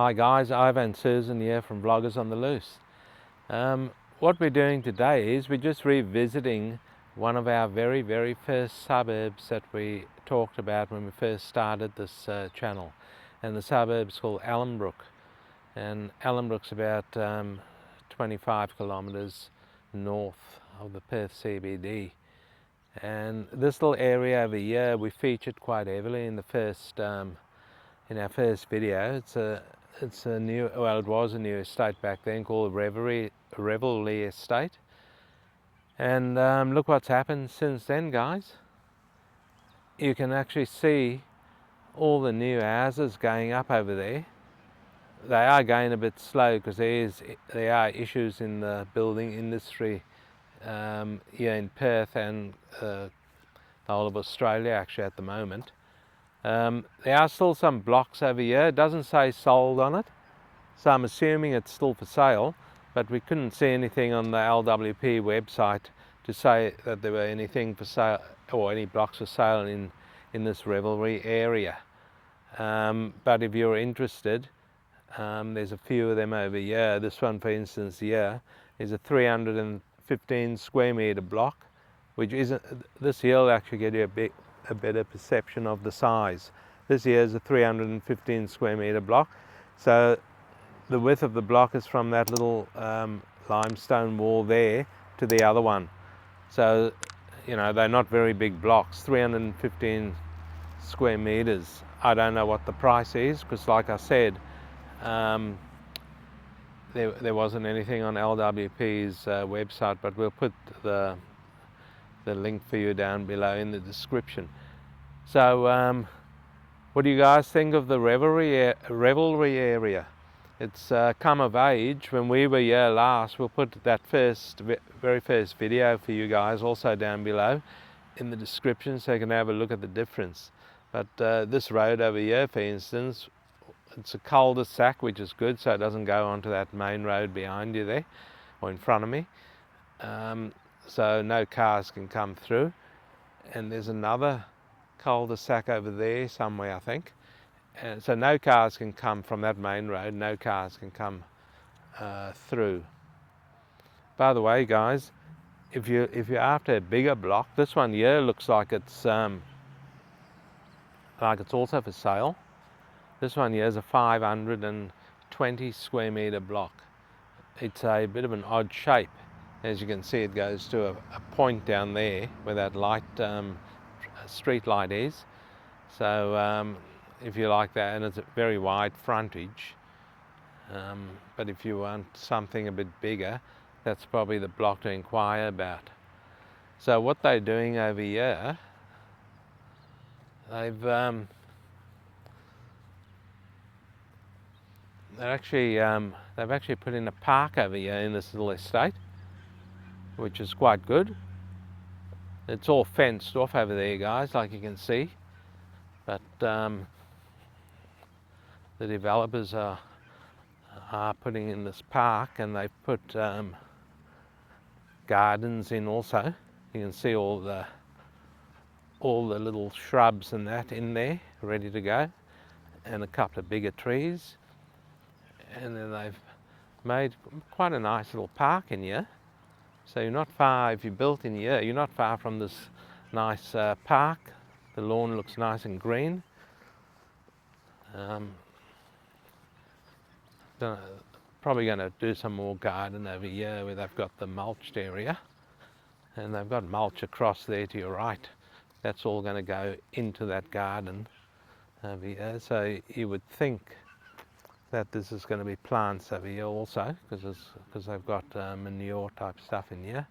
Hi guys, Ivan and Susan here from Vloggers on the Loose. What we're doing today is we're just revisiting one of our very first suburbs that we talked about when we first started this channel, and the suburb's called Ellenbrook, and Ellenbrook's about 25 kilometres north of the Perth CBD. And this little area over here we featured quite heavily in the first in our first video. It's a new, well, it was a new estate back then called revelry estate, and look what's happened since then, guys. You can actually see all the new houses going up over there. They are going a bit slow because there are issues in the building industry here in Perth and the whole of Australia actually at the moment. There are still some blocks over here. It doesn't say sold on it, so I'm assuming it's still for sale, but we couldn't see anything on the LWP website to say that there were anything for sale or any blocks for sale in this revelry area. But if you're interested, there's a few of them over here. This one, for instance, here is a 315 square metre block, which isn't, this here will actually give you a better perception of the size. This here is a 315 square metre block, so the width of the block is from that little limestone wall there to the other one. So, you know, they're not very big blocks, 315 square metres. I don't know what the price is because, like I said, there wasn't anything on LWP's website, but we'll put the link for you down below in the description. So what do you guys think of the revelry area? It's come of age. When we were here last, we'll put that very first video for you guys also down below in the description so you can have a look at the difference. But this road over here, for instance, it's a cul-de-sac, which is good, so it doesn't go onto that main road behind you there or in front of me. So no cars can come through. And there's another cul-de-sac over there somewhere, I think. And so no cars can come from that main road, no cars can come through. By the way, guys, if you're after a bigger block, this one here looks like it's also for sale. This one here is a 520 square metre block. It's a bit of an odd shape. As you can see, it goes to a point down there where that light, street light is. So if you like that, and it's a very wide frontage, but if you want something a bit bigger, that's probably the block to inquire about. So what they're doing over here, they've actually put in a park over here in this little estate, which is quite good. It's all fenced off over there, guys, like you can see, but the developers are putting in this park, and they've put gardens in also. You can see all the little shrubs and that in there ready to go, and a couple of bigger trees. And then they've made quite a nice little park in here. So you're not far, if you built in here, you're not far from this nice park. The lawn looks nice and green. Probably going to do some more garden over here where they've got the mulched area. And they've got mulch across there to your right. That's all going to go into that garden over here. So you would think that this is going to be plants over here also, because they've got manure type stuff in here.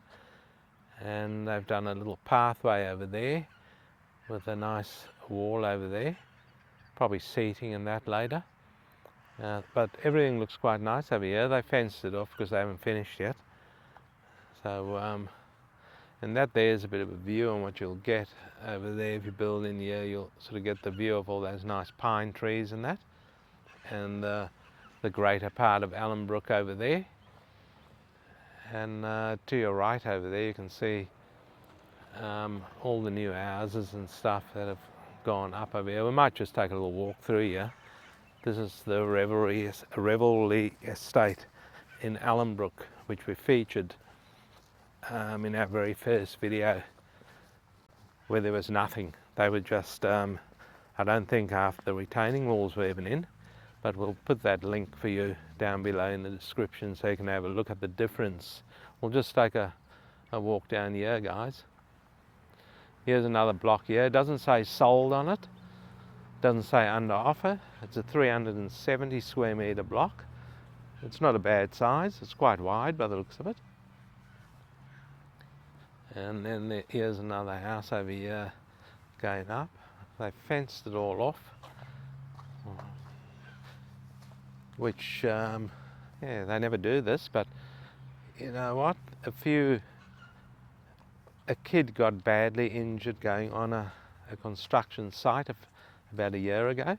And they've done a little pathway over there with a nice wall over there, probably seating and that later. But everything looks quite nice over here. They fenced it off because they haven't finished yet. So and that there's a bit of a view on what you'll get over there. If you build in here, you'll sort of get the view of all those nice pine trees and that, and the greater part of Ellenbrook over there. And to your right over there you can see all the new houses and stuff that have gone up over here. We might just take a little walk through here. This is the revelry estate in Ellenbrook, which we featured in our very first video, where there was nothing. They were just, I don't think half the retaining walls were even in, but we'll put that link for you down below in the description so you can have a look at the difference. We'll just take a walk down here, guys. Here's another block here. It doesn't say sold on it. Doesn't say under offer. It's a 370 square metre block. It's not a bad size. It's quite wide by the looks of it. And then here's another house over here going up. They fenced it all off, which yeah, they never do this, but you know what, a kid got badly injured going on a construction site about a year ago,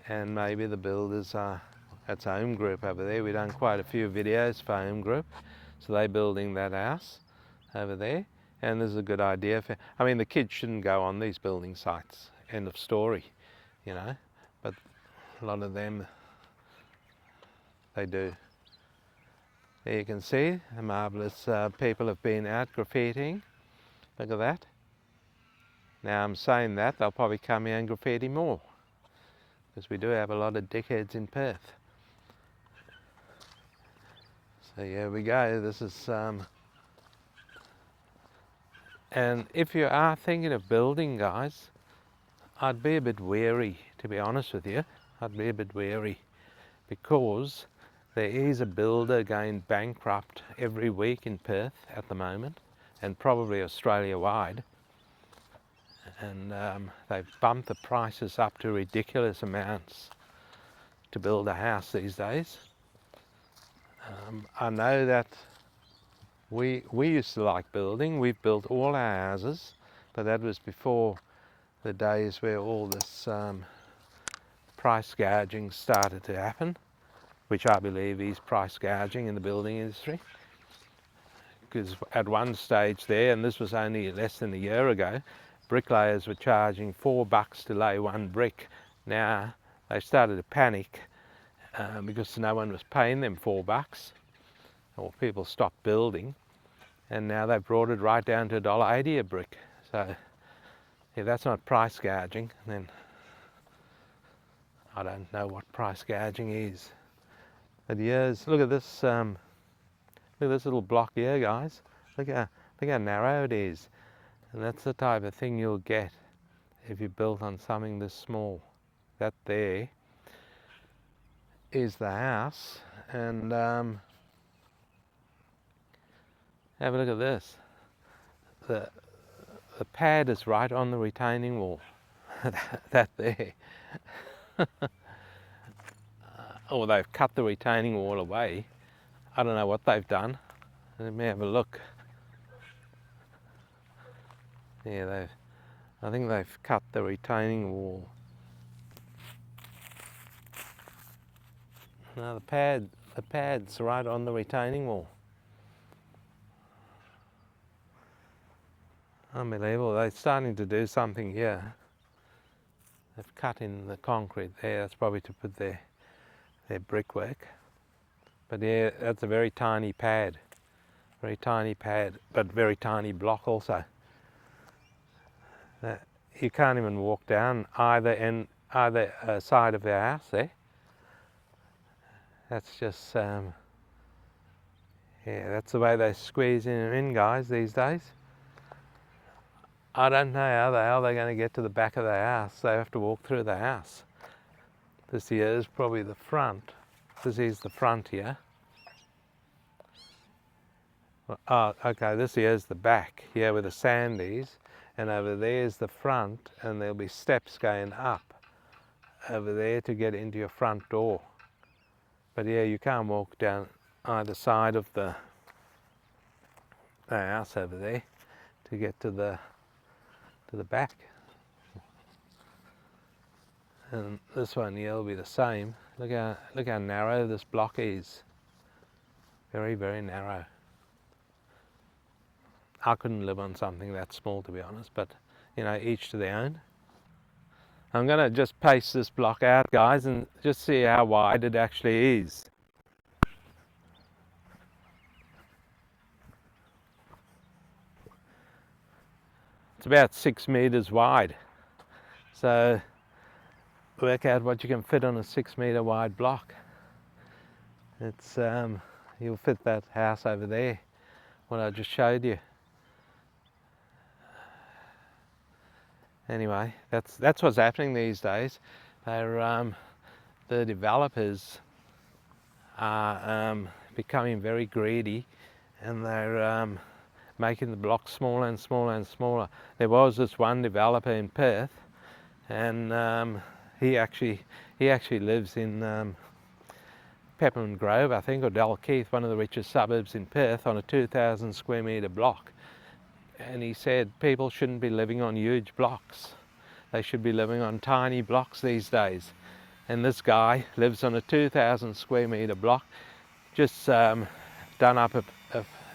and maybe the builders that's Home Group over there. We've done quite a few videos for Home Group, so they're building that house over there, and this is a good idea for, I mean, the kids shouldn't go on these building sites, end of story, you know, but a lot of them, they do. There you can see the marvellous people have been out graffitiing. Look at that. Now I'm saying that, they'll probably come here and graffiti more, because we do have a lot of dickheads in Perth. So here we go. This is and if you are thinking of building, guys, I'd be a bit wary, to be honest with you. I'd be a bit wary, because there is a builder going bankrupt every week in Perth at the moment, and probably Australia-wide. And they've bumped the prices up to ridiculous amounts to build a house these days. I know that we used to like building. We've built all our houses, but that was before the days where all this price gouging started to happen, which I believe is price gouging in the building industry. Because at one stage there, and this was only less than a year ago, bricklayers were charging $4 to lay one brick. Now they started to panic because no one was paying them $4, or people stopped building, and now they've brought it right down to $1.80 a brick. So if that's not price gouging, then I don't know what price gouging is. But yes, look at this little block here, guys. Look how narrow it is. And that's the type of thing you'll get if you built on something this small. That there is the house, and have a look at this. The pad is right on the retaining wall. That there. Or they've cut the retaining wall away. I don't know what they've done. Let me have a look. Yeah, I think they've cut the retaining wall. No, the pad's right on the retaining wall. Unbelievable. They're starting to do something here. They've cut in the concrete there. That's probably to put their brickwork. But yeah, that's a very tiny pad. Very tiny pad, but very tiny block also. You can't even walk down either side of their house there. That's just, yeah, that's the way they squeeze in, guys, these days. I don't know how the hell they're going to get to the back of the house. They have to walk through the house. This here is probably the front. This is the front here. Oh, okay, this here is the back, here where the sand is. And over there is the front, and there'll be steps going up over there to get into your front door. But yeah, you can't walk down either side of the house over there to get to the back. And this one here will be the same. Look how narrow this block is. Very, very narrow. I couldn't live on something that small, to be honest, but you know, each to their own. I'm going to just paste this block out, guys, and just see how wide it actually is. It's about 6 meters wide. So work out what you can fit on a 6 meter wide block. It's you'll fit that house over there, what I just showed you. Anyway, that's what's happening these days. They're the developers are becoming very greedy, and they're making the blocks smaller and smaller and smaller. There was this one developer in Perth, and he actually lives in Peppermint Grove, I think, or Dalkeith, one of the richest suburbs in Perth, on a 2,000 square metre block. And he said people shouldn't be living on huge blocks. They should be living on tiny blocks these days. And this guy lives on a 2,000 square metre block, just done up a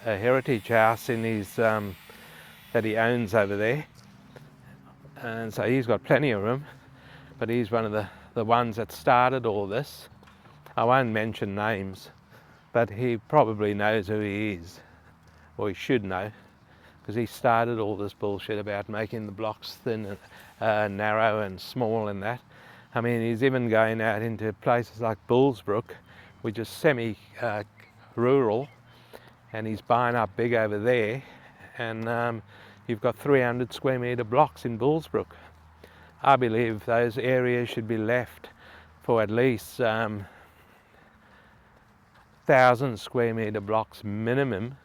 heritage house in his that he owns over there. And so he's got plenty of room, but he's one of the ones that started all this. I won't mention names, but he probably knows who he is, or he should know, because he started all this bullshit about making the blocks thin and narrow and small and that. I mean, he's even going out into places like Bullsbrook, which is semi-rural, and he's buying up big over there, and you've got 300 square metre blocks in Bullsbrook. I believe those areas should be left for at least 1,000 square metre blocks minimum,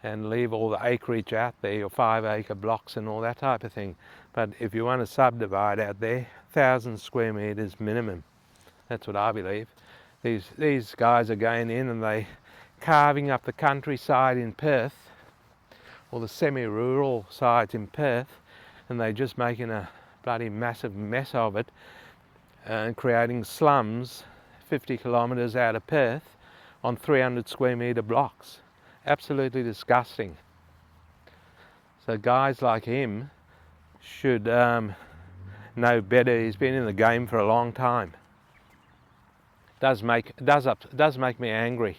and leave all the acreage out there, your 5-acre blocks and all that type of thing. But if you want to subdivide out there, 1,000 square metres minimum. That's what I believe. These guys are going in and they carving up the countryside in Perth, or the semi-rural sides in Perth, and they're just making a bloody massive mess of it, and creating slums 50 kilometres out of Perth on 300 square metre blocks. Absolutely disgusting. So guys like him should know better. He's been in the game for a long time. Does make me angry.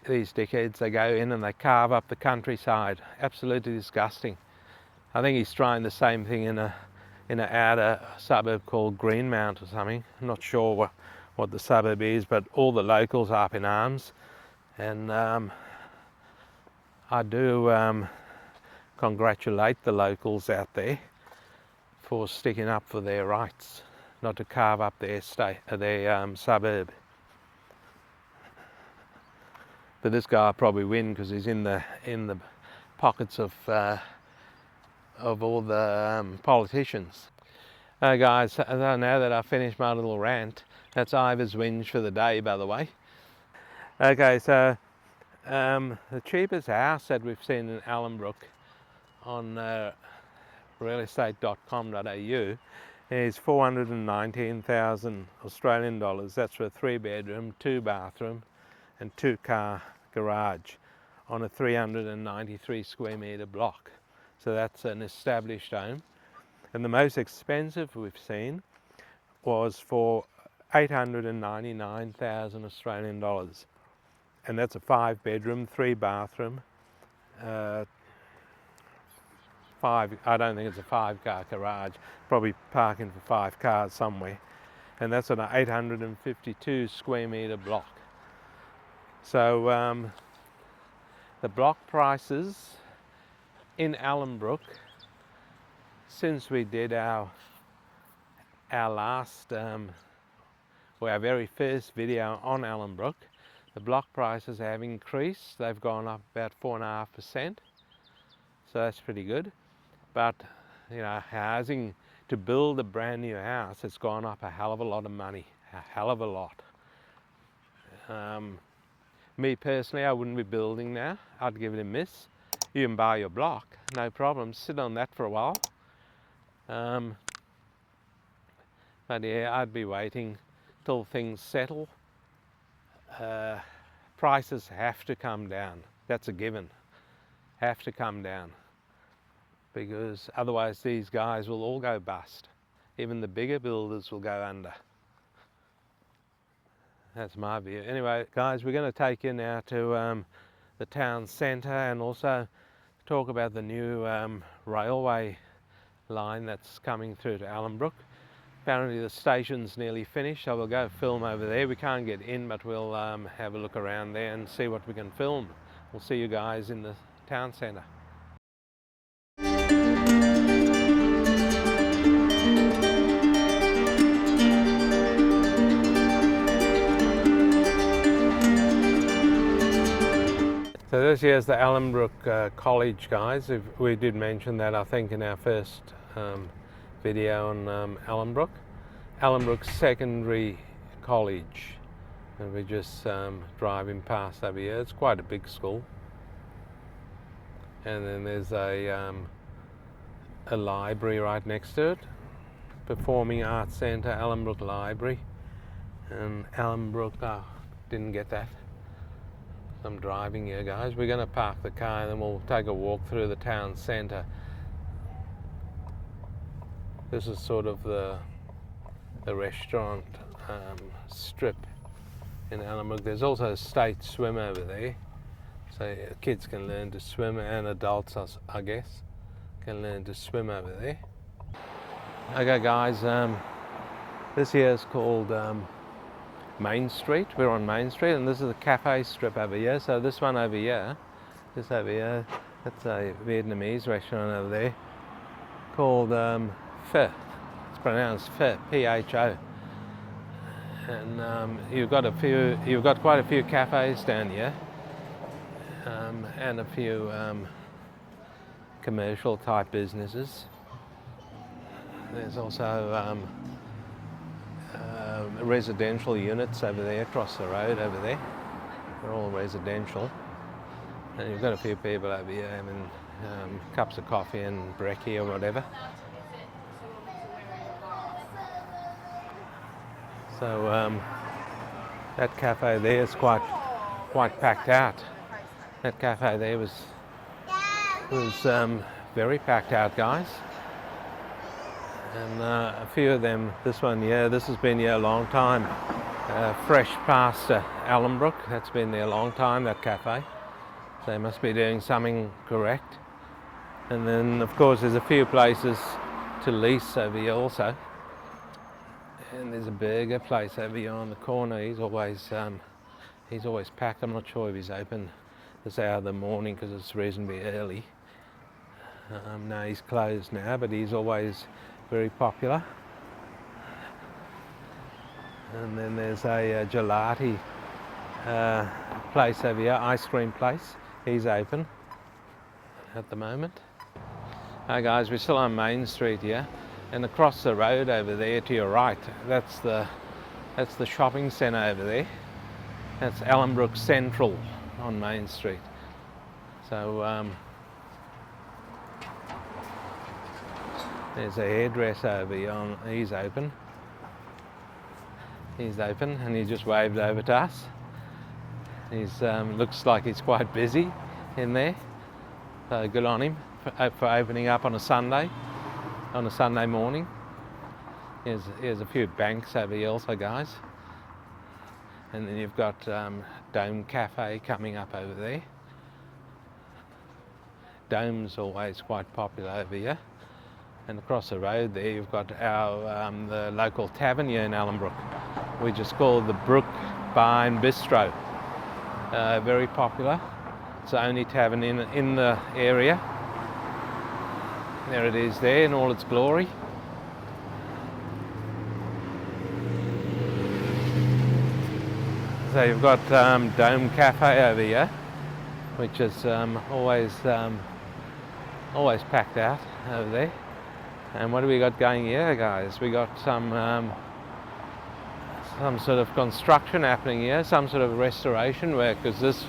These dickheads, they go in and they carve up the countryside. Absolutely disgusting. I think he's trying the same thing in an outer suburb called Greenmount or something. I'm not sure what the suburb is, but all the locals are up in arms, and I do congratulate the locals out there for sticking up for their rights, not to carve up their suburb. But this guy will probably win because he's in the pockets of all the politicians. Guys, now that I've finished my little rant, that's Ivor's whinge for the day, by the way. Okay, so the cheapest house that we've seen in Ellenbrook on realestate.com.au is 419,000 Australian dollars. That's for a 3-bedroom, 2-bathroom and 2-car garage on a 393 square metre block. So that's an established home. And the most expensive we've seen was for 899,000 Australian dollars. And that's a 5-bedroom, 3-bathroom, I don't think it's a 5-car garage, probably parking for 5 cars somewhere. And that's on an 852 square metre block. So the block prices in Ellenbrook, since we did our last, our very first video on Ellenbrook, the block prices have increased. They've gone up about 4.5%, so that's pretty good. But you know, housing, to build a brand new house, it's gone up a hell of a lot of money, a hell of a lot. Me personally, I wouldn't be building now. I'd give it a miss. You can buy your block, no problem. Sit on that for a while. But yeah, I'd be waiting till things settle. Prices have to come down. That's a given. Have to come down, because otherwise these guys will all go bust. even the bigger builders will go under. That's my view. Anyway, guys, we're going to take you now to the town centre and also talk about the new railway line that's coming through to Ellenbrook. Apparently the station's nearly finished, so we'll go film over there. We can't get in, but we'll have a look around there and see what we can film. We'll see you guys in the town centre. So this here's the Ellenbrook College, guys. We did mention that, I think, in our first video on Ellenbrook. Ellenbrook Secondary College. And we're just driving past over here. It's quite a big school. And then there's a library right next to it. Performing Arts Centre, Ellenbrook Library. And Ellenbrook, oh, didn't get that. I'm driving here, guys. We're going to park the car and then we'll take a walk through the town centre. This is sort of the restaurant strip in Ellenbrook. There's also a state swim over there, so kids can learn to swim, and adults, I guess, can learn to swim over there. Okay, guys, this here is called Main Street. We're on Main Street, and this is the cafe strip over here. So this one over here, this over here, that's a Vietnamese restaurant over there called Pho. It's pronounced Pho, P-H-O. And you've got quite a few cafes down here, and a few commercial type businesses. There's also residential units over there across the road over there. They're all residential. And you've got a few people over here having cups of coffee and brekkie or whatever. So that cafe there is quite packed out. That cafe there was very packed out, guys. And a few of them, this one, yeah, this has been here a long time. Fresh Pasta Ellenbrook, that's been there a long time, that cafe. So they must be doing something correct. And then, of course, there's a few places to lease over here also. And there's a burger place over here on the corner. He's always packed. I'm not sure if he's open this hour of the morning because it's reasonably early. No, he's closed now, but he's always very popular. And then there's a gelati place over here, ice cream place. He's open at the moment. Hi guys, we're still on Main Street here, and across the road over there to your right, that's the shopping centre over there. That's Ellenbrook Central on Main Street. So there's a hairdresser over here. He's open. He's open, and he just waved over to us. He's looks like he's quite busy in there. So good on him for opening up on a Sunday morning. Here's a few banks over here also, guys. And then you've got Dome Cafe coming up over there. Dome's always quite popular over here. And across the road there you've got our the local tavern here in Ellenbrook, which is called the Brook Bar and Bistro. Very popular. It's the only tavern in the area. There it is there in all its glory. So you've got Dome Cafe over here, which is always packed out over there. And what do we got going here, guys? We got some sort of construction happening here, some sort of restoration work, because this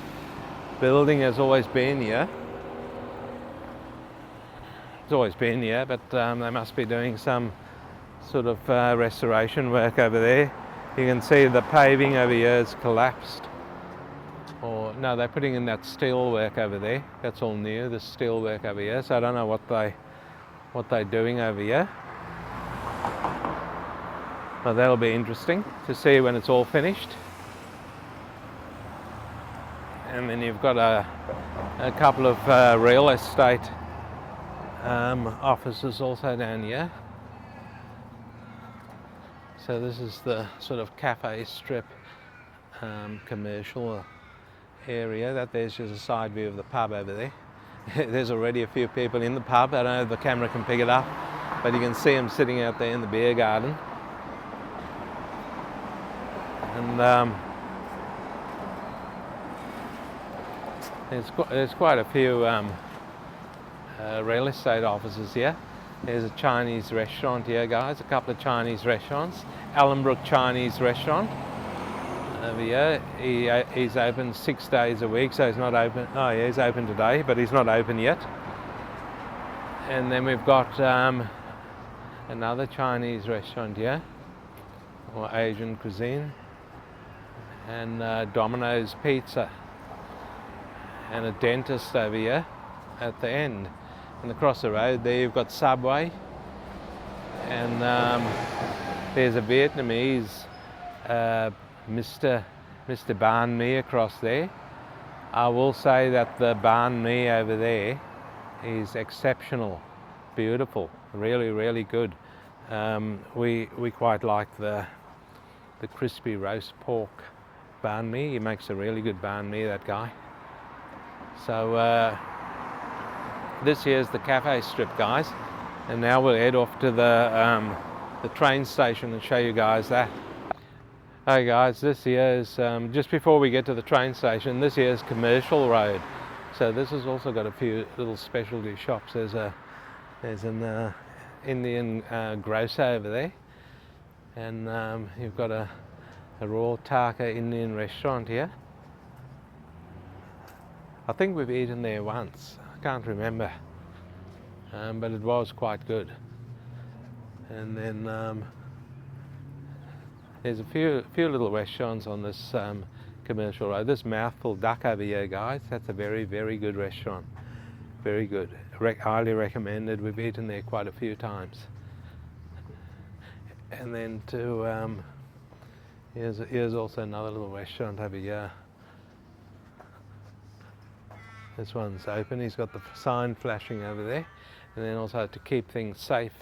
building has always been here. It's always been here, but they must be doing some sort of restoration work over there. You can see the paving over here has collapsed. Or no, they're putting in that steel work over there. That's all new, the steel work over here. So I don't know what they're doing over here. Well, that'll be interesting to see when it's all finished. And then you've got a couple of real estate offices also down here. So this is the sort of cafe strip commercial area. That there's just a side view of the pub over there. There's already a few people in the pub. I don't know if the camera can pick it up, but you can see them sitting out there in the beer garden. And there's quite a few real estate offices here. There's a Chinese restaurant here, guys, a couple of Chinese restaurants. ELLENBROOK Chinese restaurant over here. He's open 6 days a week, so he's not open. Oh yeah, he's open today, but he's not open yet. And then we've got another Chinese restaurant here, or Asian cuisine, and Domino's Pizza, and a dentist over here at the end. And across the road there you've got Subway, and there's a Vietnamese Mr. Banh Mi across there. I will say that the banh mi over there is exceptional, beautiful, really, really good. We quite like the crispy roast pork banh mi. He makes a really good banh mi, that guy. So this here's the cafe strip, guys, and now we'll head off to the train station and show you guys that. Hey guys, this here is just before we get to the train station. This here is Commercial Road. So this has also got a few little specialty shops. There's an Indian grocer over there, and you've got a Raw Taka Indian restaurant here. I think we've eaten there once. I can't remember, but it was quite good. And then there's a few little restaurants on this Commercial Road. This Mouthful Duck over here, guys, that's a very, very good restaurant. Very good. Highly recommended. We've eaten there quite a few times. And then here's also another little restaurant over here. This one's open. He's got the sign flashing over there. And then also, to keep things safe,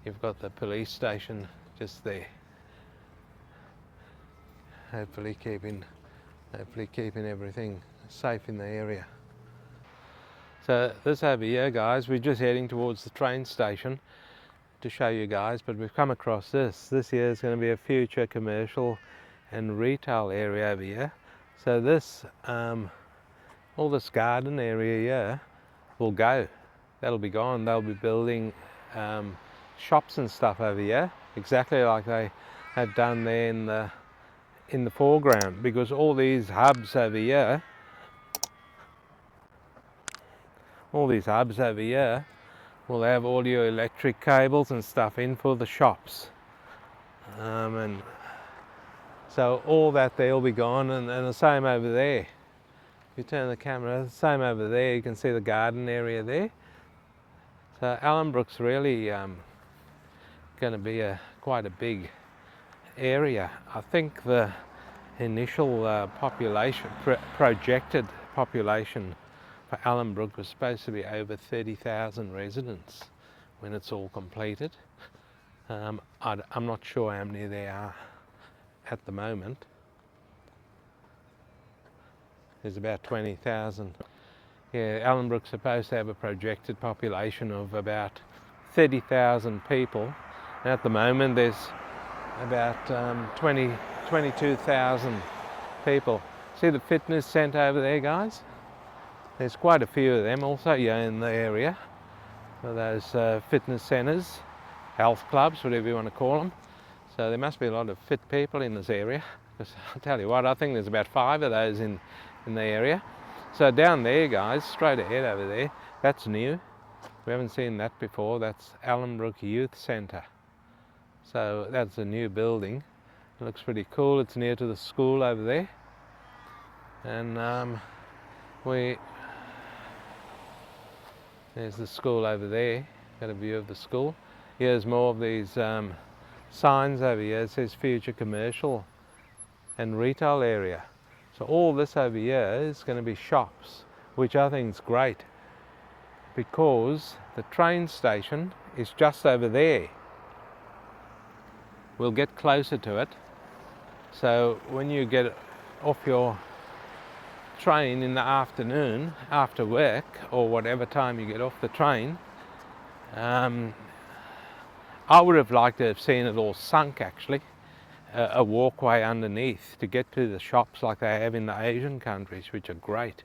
you've got the police station just there. Hopefully keeping everything safe in the area. So this over here, guys, we're just heading towards the train station to show you guys, but we've come across this. This here is going to be a future commercial and retail area over here. So this, all this garden area here will go. That'll be gone. They'll be building shops and stuff over here, exactly like they have done there in the foreground, because all these hubs over here, will have all your electric cables and stuff in for the shops, and so all that there will be gone. And the same over there. If you turn the camera, the same over there, you can see the garden area there. So ELLENBROOK's really going to be quite a big area. I think the initial projected population for ELLENBROOK was supposed to be over 30,000 residents when it's all completed. I'm not sure how many there are at the moment. There's about 20,000. Yeah, ELLENBROOK's supposed to have a projected population of about 30,000 people, and at the moment there's about 22,000 people. See the fitness centre over there, guys? There's quite a few of them also in the area. So those fitness centres, health clubs, whatever you want to call them. So there must be a lot of fit people in this area. Because I'll tell you what, I think there's about 5 of those in the area. So down there, guys, straight ahead over there, that's new. We haven't seen that before. That's ELLENBROOK Youth Centre. So that's a new building. It looks pretty cool. It's near to the school over there. And there's the school over there. Got a view of the school. Here's more of these signs over here. It says future commercial and retail area. So all this over here is going to be shops, which I think is great because the train station is just over there. We'll get closer to it. So when you get off your train in the afternoon after work or whatever time you get off the train, I would have liked to have seen it all sunk actually, a walkway underneath to get to the shops like they have in the Asian countries, which are great.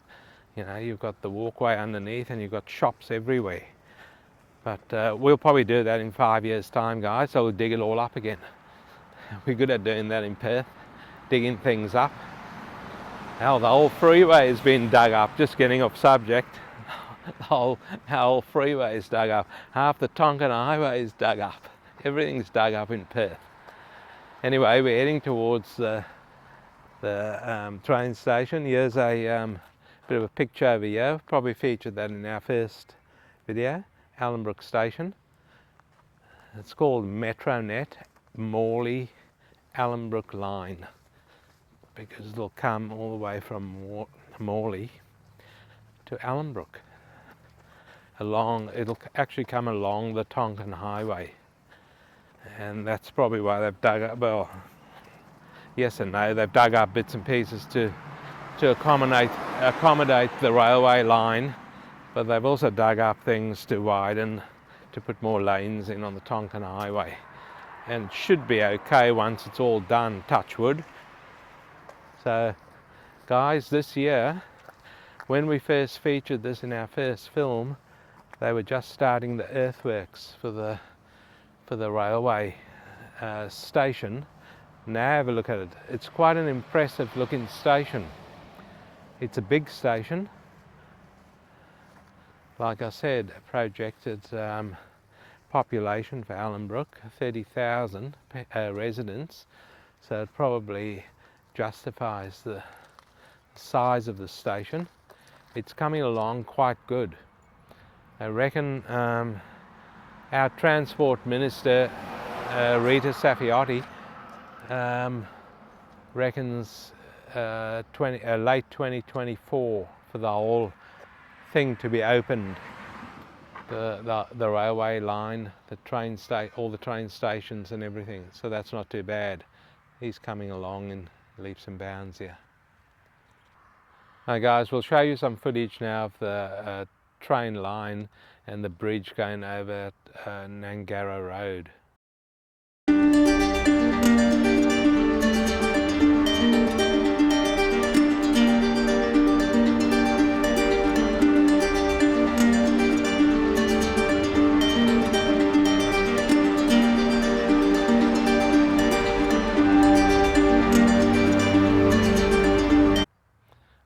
You know, you've got the walkway underneath and you've got shops everywhere. But we'll probably do that in 5 years' time, guys, so we'll dig it all up again. We're good at doing that in Perth, digging things up. Hell, the whole freeway has been dug up, just getting off subject. Our whole freeway is dug up. Half the Tonkin Highway is dug up. Everything's dug up in Perth. Anyway, we're heading towards the train station. Here's a bit of a picture over here. Probably featured that in our first video. Ellenbrook station. It's called Metronet Morley Ellenbrook line because it'll come all the way from Morley to Ellenbrook. It'll actually come along the Tonkin Highway, and that's probably why they've dug up, well, yes and no, they've dug up bits and pieces to accommodate the railway line, but they've also dug up things to widen, to put more lanes in on the Tonkin Highway, and it should be okay once it's all done, touch wood. So guys, this year, when we first featured this in our first film, they were just starting the earthworks for the railway station. Now have a look at it. It's quite an impressive looking station. It's a big station. Like I said, projected population for Ellenbrook, 30,000 residents. So it probably justifies the size of the station. It's coming along quite good. I reckon our Transport Minister, Rita Saffioti, reckons late 2024 for the whole thing to be opened. The railway line, all the train stations and everything. So that's not too bad. He's coming along in leaps and bounds here. Now guys, we'll show you some footage now of the train line and the bridge going over Nangara Road.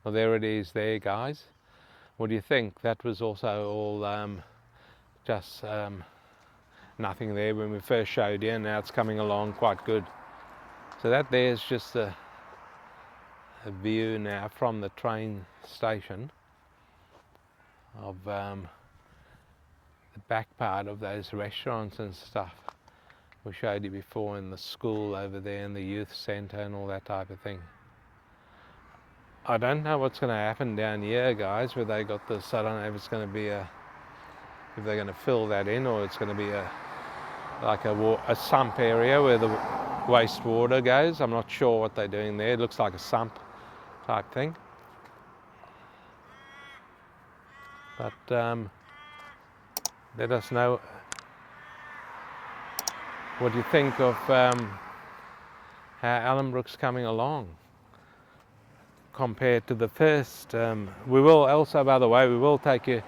Well, there it is there, guys. What do you think? That was also all just nothing there when we first showed you, and now it's coming along quite good. So that there's just a view now from the train station of the back part of those restaurants and stuff. We showed you before in the school over there and the youth centre and all that type of thing. I don't know what's going to happen down here, guys, where they got this. I don't know if it's going to be if they're going to fill that in, or it's going to be like a sump area where the wastewater goes. I'm not sure what they're doing there. It looks like a sump type thing. But let us know what you think of how Ellenbrook's coming along compared to the first. We will also, by the way, we will take you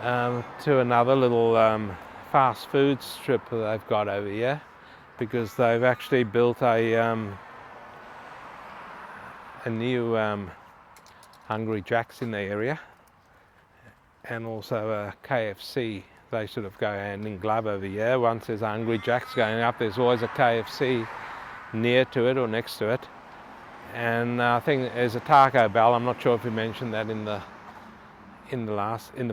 to another little fast food strip that they've got over here, because they've actually built a new Hungry Jack's in the area, and also a KFC. They sort of go hand in glove over here. Once there's a Hungry Jack's going up, there's always a KFC near to it or next to it. And I think there's a Taco Bell. I'm not sure if we mentioned that in the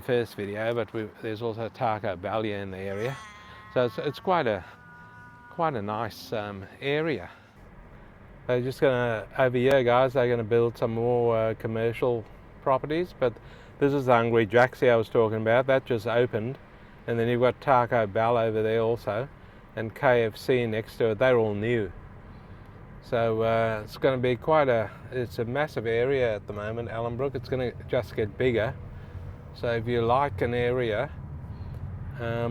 first video, but there's also a Taco Bell here in the area. So it's quite quite a nice area. They're just gonna, over here guys, they're gonna build some more commercial properties, but this is the Hungry Jack's I was talking about. That just opened, and then you've got Taco Bell over there also, and KFC next to it. They're all new. So it's going to be it's a massive area at the moment, Ellenbrook. It's going to just get bigger. So if you like an area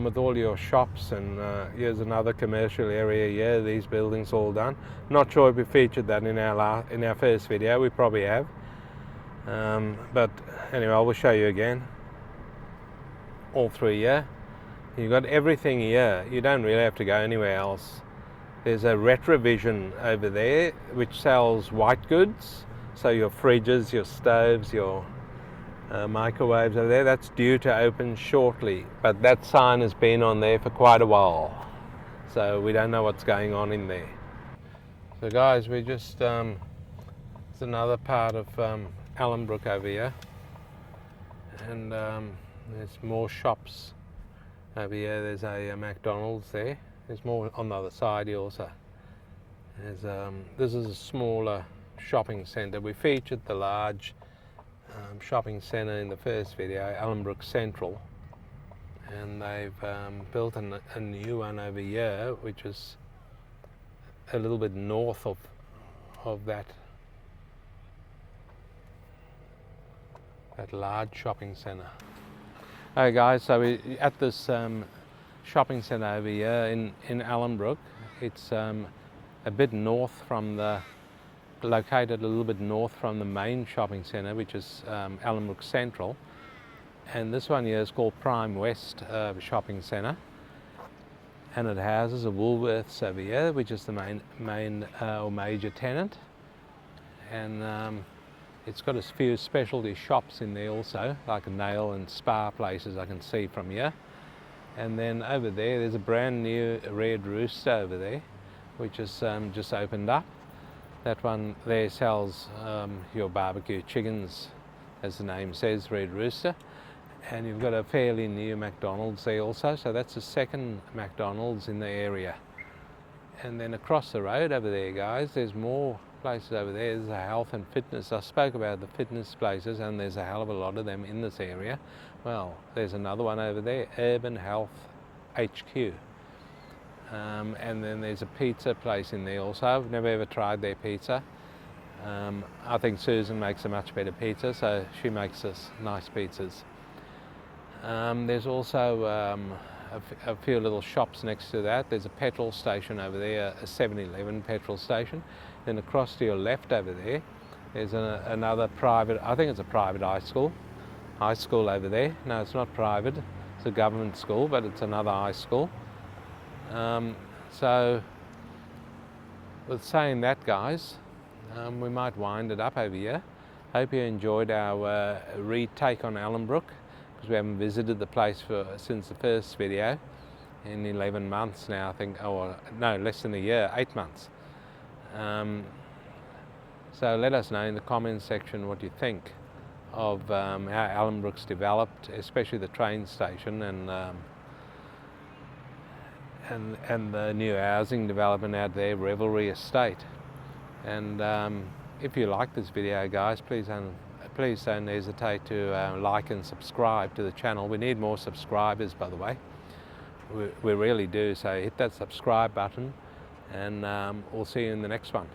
with all your shops, and here's another commercial area here, these buildings all done. Not sure if we featured that in our first video. We probably have. But anyway, I will show you again. All through here. You've got everything here. You don't really have to go anywhere else. There's a Retrovision over there which sells white goods. So your fridges, your stoves, your microwaves over there, that's due to open shortly, but that sign has been on there for quite a while, so we don't know what's going on in there. So guys, we just it's another part of Ellenbrook over here, and there's more shops over here. There's a McDonald's there. There's more on the other side here also. This is a smaller shopping centre. We featured the large shopping centre in the first video, Ellenbrook Central, and they've built a new one over here, which is a little bit north of that large shopping centre. Okay guys, so we're at this shopping centre over here in Ellenbrook. It's a bit north from located a little bit north from the main shopping centre, which is Ellenbrook Central, and this one here is called Prime West Shopping Centre, and it houses a Woolworths over here, which is the main or major tenant, and it's got a few specialty shops in there also, like nail and spa places I can see from here. And then over there's a brand new Red Rooster over there, which is just opened up. That one there sells your barbecue chickens, as the name says, Red Rooster. And you've got a fairly new McDonald's there also, so that's the second McDonald's in the area. And then across the road over there, guys, there's more places over there. There's a health and fitness. I spoke about the fitness places, and there's a hell of a lot of them in this area. Well, there's another one over there, Urban Health HQ. And then there's a pizza place in there also. I've never ever tried their pizza. I think Susan makes a much better pizza, so she makes us nice pizzas. There's also a few little shops next to that. There's a petrol station over there, a 7-Eleven petrol station. Then across to your left over there, there's another private, I think it's a private high school over there. No, it's not private, it's a government school, but it's another high school. So with saying that, guys, we might wind it up over here. Hope you enjoyed our retake on Ellenbrook, because we haven't visited the place since the first video in 11 months now, I think, or no, less than a year, 8 months. So let us know in the comments section what you think of how Ellenbrook's developed, especially the train station and the new housing development out there, Revelry Estate. And if you like this video, guys, please don't hesitate to like and subscribe to the channel. We need more subscribers, by the way. We really do, so hit that subscribe button, and we'll see you in the next one.